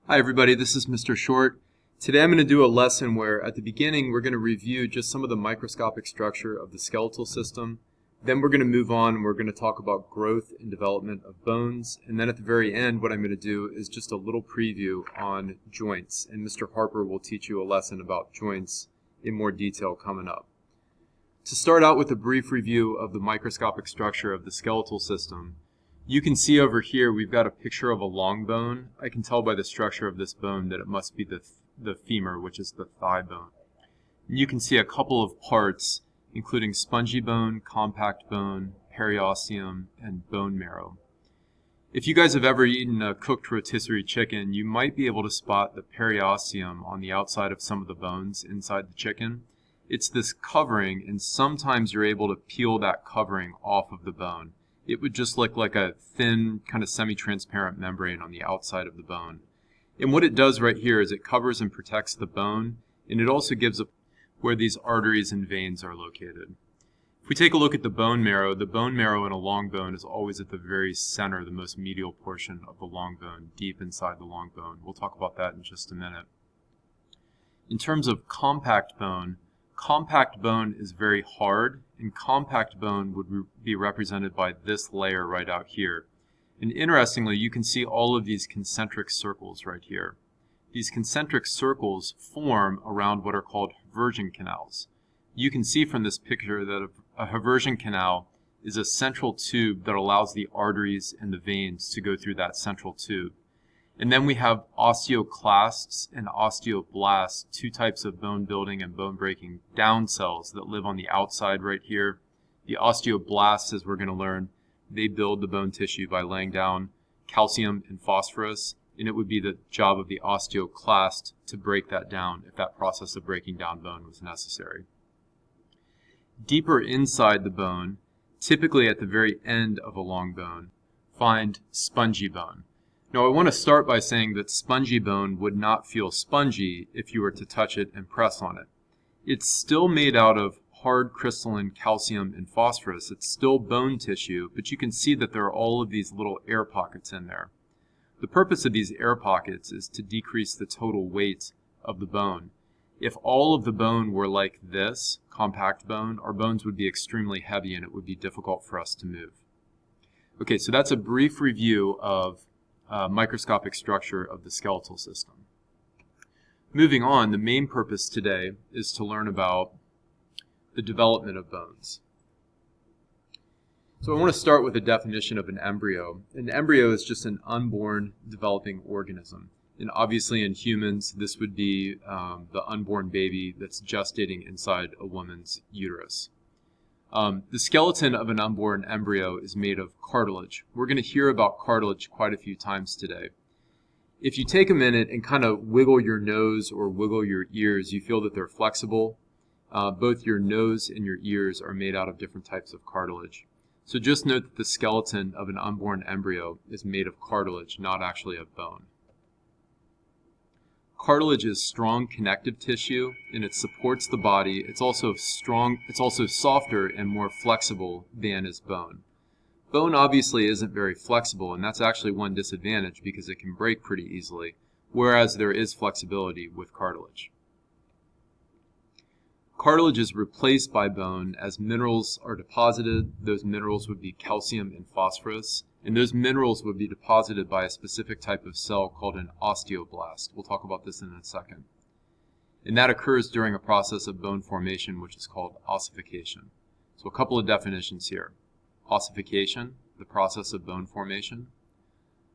Hi everybody, this is Mr. Short. Today I'm going to do a lesson where at the beginning we're going to review just some of the microscopic structure of the skeletal system. Then we're going to move on and we're going to talk about growth and development of bones. And then at the very end what I'm going to do is just a little preview on joints. And Mr. Harper will teach you a lesson about joints in more detail coming up. To start out with a brief review of the microscopic structure of the skeletal system, you can see over here we've got a picture of a long bone. I can tell by the structure of this bone that it must be the femur, which is the thigh bone. And you can see a couple of parts, including spongy bone, compact bone, periosteum, and bone marrow. If you guys have ever eaten a cooked rotisserie chicken, you might be able to spot the periosteum on the outside of some of the bones inside the chicken. It's this covering, and sometimes you're able to peel that covering off of the bone. It would just look like a thin, kind of semi-transparent membrane on the outside of the bone. And what it does right here is it covers and protects the bone, and it also gives where these arteries and veins are located. If we take a look at the bone marrow in a long bone is always at the very center, the most medial portion of the long bone, deep inside the long bone. We'll talk about that in just a minute. In terms of compact bone is very hard, and compact bone would be represented by this layer right out here. And interestingly, you can see all of these concentric circles right here. These concentric circles form around what are called Haversian canals. You can see from this picture that a Haversian canal is a central tube that allows the arteries and the veins to go through that central tube. And then we have osteoclasts and osteoblasts, two types of bone building and bone breaking down cells that live on the outside right here. The osteoblasts, as we're going to learn, they build the bone tissue by laying down calcium and phosphorus, and it would be the job of the osteoclast to break that down if that process of breaking down bone was necessary. Deeper inside the bone, typically at the very end of a long bone, find spongy bone. Now I want to start by saying that spongy bone would not feel spongy if you were to touch it and press on it. It's still made out of hard crystalline calcium and phosphorus. It's still bone tissue, but you can see that there are all of these little air pockets in there. The purpose of these air pockets is to decrease the total weight of the bone. If all of the bone were like this, compact bone, our bones would be extremely heavy and it would be difficult for us to move. Okay, so that's a brief review of microscopic structure of the skeletal system. Moving on, the main purpose today is to learn about the development of bones. So I want to start with a definition of an embryo. An embryo is just an unborn developing organism. And obviously in humans, this would be the unborn baby that's gestating inside a woman's uterus. The skeleton of an unborn embryo is made of cartilage. We're going to hear about cartilage quite a few times today. If you take a minute and kind of wiggle your nose or wiggle your ears, you feel that they're flexible. Both your nose and your ears are made out of different types of cartilage. So just note that the skeleton of an unborn embryo is made of cartilage, not actually of bone. Cartilage is strong connective tissue and it supports the body. It's also softer and more flexible than is bone. Bone obviously isn't very flexible, and that's actually one disadvantage because it can break pretty easily, whereas there is flexibility with cartilage. Cartilage is replaced by bone as minerals are deposited. Those minerals would be calcium and phosphorus. And those minerals would be deposited by a specific type of cell called an osteoblast. We'll talk about this in a second. And that occurs during a process of bone formation, which is called ossification. So a couple of definitions here. Ossification, the process of bone formation.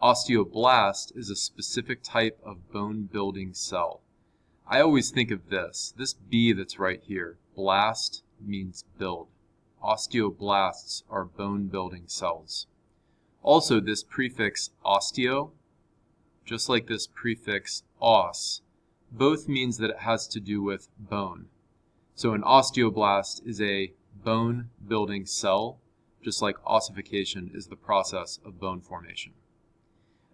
Osteoblast is a specific type of bone-building cell. I always think of this B that's right here. Blast means build. Osteoblasts are bone-building cells. Also, this prefix osteo, just like this prefix os, both means that it has to do with bone. So an osteoblast is a bone-building cell, just like ossification is the process of bone formation.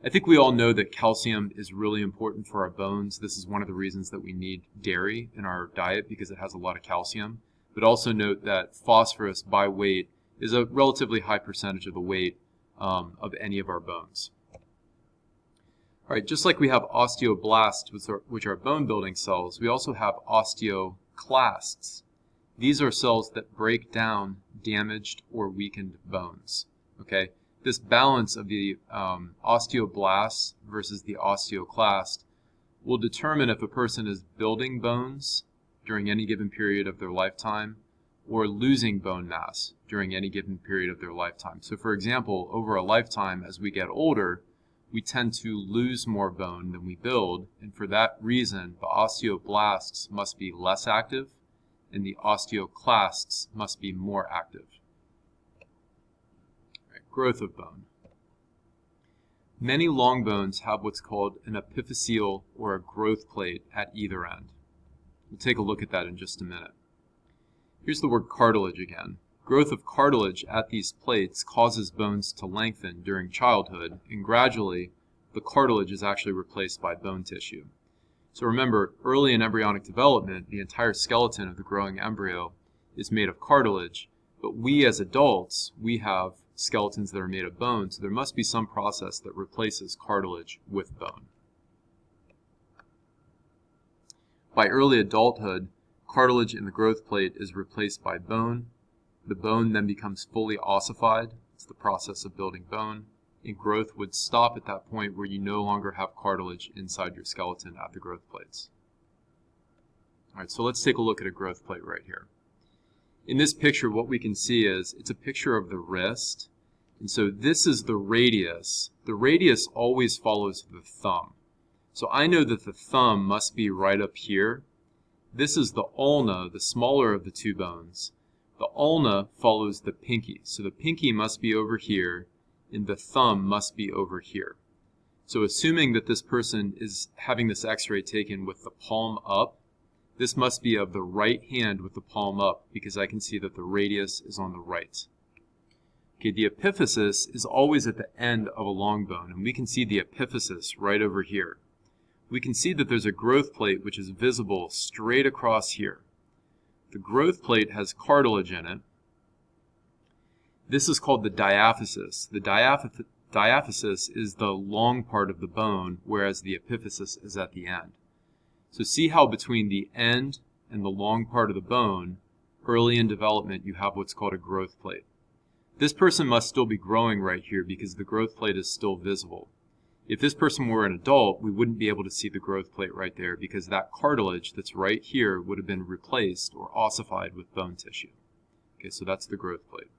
I think we all know that calcium is really important for our bones. This is one of the reasons that we need dairy in our diet because it has a lot of calcium. But also note that phosphorus by weight is a relatively high percentage of the weight of any of our bones. All right, just like we have osteoblasts, which are bone building cells, we also have osteoclasts. These are cells that break down damaged or weakened bones. Okay, this balance of the osteoblasts versus the osteoclast will determine if a person is building bones during any given period of their lifetime or losing bone mass during any given period of their lifetime. So for example, over a lifetime, as we get older, we tend to lose more bone than we build, and for that reason, the osteoblasts must be less active and the osteoclasts must be more active. Right, growth of bone. Many long bones have what's called an epiphyseal or a growth plate at either end. We'll take a look at that in just a minute. Here's the word cartilage again. Growth of cartilage at these plates causes bones to lengthen during childhood, and gradually the cartilage is actually replaced by bone tissue. So remember, early in embryonic development, the entire skeleton of the growing embryo is made of cartilage, but we as adults, we have skeletons that are made of bone, so there must be some process that replaces cartilage with bone. By early adulthood, cartilage in the growth plate is replaced by bone. The bone then becomes fully ossified. It's the process of building bone. And growth would stop at that point where you no longer have cartilage inside your skeleton at the growth plates. All right, so let's take a look at a growth plate right here. In this picture, what we can see is it's a picture of the wrist. And so this is the radius. The radius always follows the thumb. So I know that the thumb must be right up here. This is the ulna, the smaller of the two bones. The ulna follows the pinky. So the pinky must be over here, and the thumb must be over here. So assuming that this person is having this x-ray taken with the palm up, this must be of the right hand with the palm up, because I can see that the radius is on the right. Okay, the epiphysis is always at the end of a long bone, and we can see the epiphysis right over here. We can see that there's a growth plate which is visible straight across here. The growth plate has cartilage in it. This is called the diaphysis. The diaphysis is the long part of the bone, whereas the epiphysis is at the end. So see how between the end and the long part of the bone, early in development, you have what's called a growth plate. This person must still be growing right here because the growth plate is still visible. If this person were an adult, we wouldn't be able to see the growth plate right there because that cartilage that's right here would have been replaced or ossified with bone tissue. Okay, so that's the growth plate.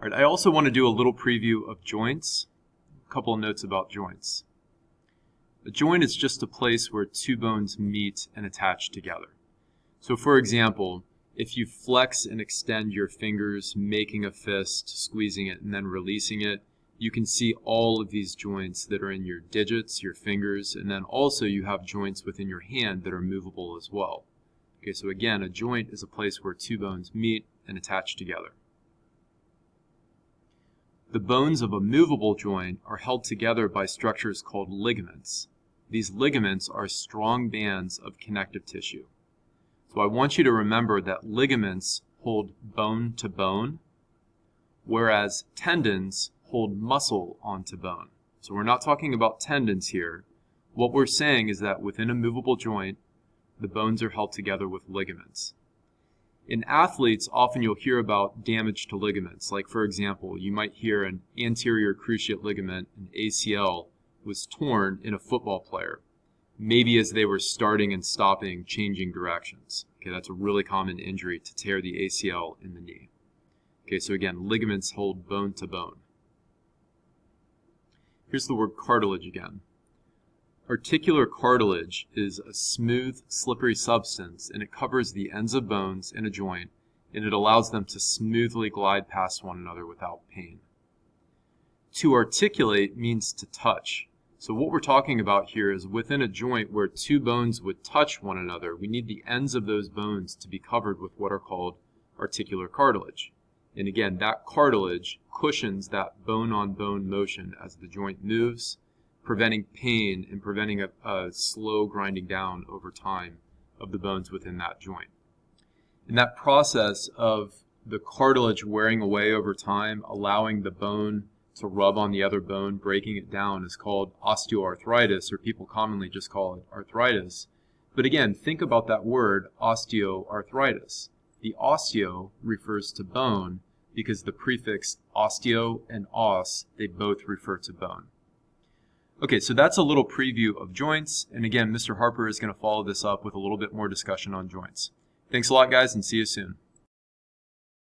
All right, I also want to do a little preview of joints. A couple of notes about joints. A joint is just a place where two bones meet and attach together. So for example, if you flex and extend your fingers, making a fist, squeezing it, and then releasing it, you can see all of these joints that are in your digits, your fingers, and then also you have joints within your hand that are movable as well. Okay, so again, a joint is a place where two bones meet and attach together. The bones of a movable joint are held together by structures called ligaments. These ligaments are strong bands of connective tissue. So I want you to remember that ligaments hold bone to bone, whereas tendons hold muscle onto bone. So we're not talking about tendons here. What we're saying is that within a movable joint, the bones are held together with ligaments. In athletes, often you'll hear about damage to ligaments. Like for example, you might hear an anterior cruciate ligament, an ACL, was torn in a football player, maybe as they were starting and stopping, changing directions. Okay, that's a really common injury, to tear the ACL in the knee. Okay, so again, ligaments hold bone to bone. Here's the word cartilage again. Articular cartilage is a smooth, slippery substance, and it covers the ends of bones in a joint, and it allows them to smoothly glide past one another without pain. To articulate means to touch. So what we're talking about here is within a joint where two bones would touch one another, we need the ends of those bones to be covered with what are called articular cartilage. And again, that cartilage cushions that bone-on-bone motion as the joint moves, preventing pain and preventing a slow grinding down over time of the bones within that joint. And that process of the cartilage wearing away over time, allowing the bone to rub on the other bone, breaking it down, is called osteoarthritis, or people commonly just call it arthritis. But again, think about that word, osteoarthritis. The osteo refers to bone because the prefix osteo and os, they both refer to bone. Okay, so that's a little preview of joints. And again, Mr. Harper is going to follow this up with a little bit more discussion on joints. Thanks a lot, guys, and see you soon.